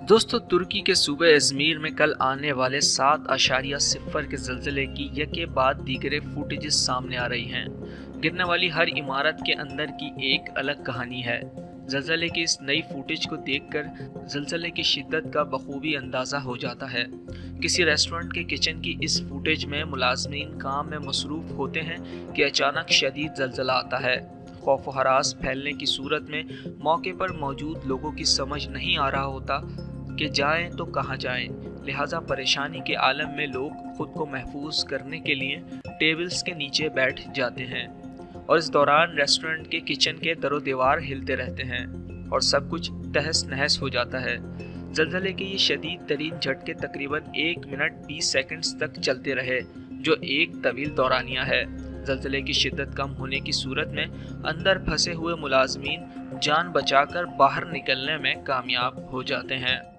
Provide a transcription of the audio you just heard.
दोस्तों, तुर्की के सूबे अजमीर में कल आने वाले 7.0 के ज़लज़ले की यके बाद दीगरे फुटेजेस सामने आ रही हैं। गिरने वाली हर इमारत के अंदर की एक अलग कहानी है। ज़लज़ले की इस नई फुटेज को देखकर ज़लज़ले की शिद्दत का बखूबी अंदाज़ा हो जाता है। किसी रेस्टोरेंट के किचन की इस फुटेज में मुलाजमीन काम में मसरूफ़ होते हैं कि अचानक शदीद ज़लज़ला आता है। खौफ व हरास फैलने की सूरत में मौके पर मौजूद लोगों की समझ नहीं आ रहा होता कि जाएं तो कहां जाएं। लिहाजा परेशानी के आलम में लोग खुद को महफूज करने के लिए टेबल्स के नीचे बैठ जाते हैं और इस दौरान रेस्टोरेंट के किचन के दरो दीवार हिलते रहते हैं और सब कुछ तहस नहस हो जाता है। जल्जले के ये शदीद तरीन झटके तकरीबन 1 मिनट 20 सेकंड्स तक चलते रहे, जो एक तवील दौरानिया है। जल्जले की शिद्दत कम होने की सूरत में अंदर फंसे हुए मुलाजमीन जान बचाकर बाहर निकलने में कामयाब हो जाते हैं।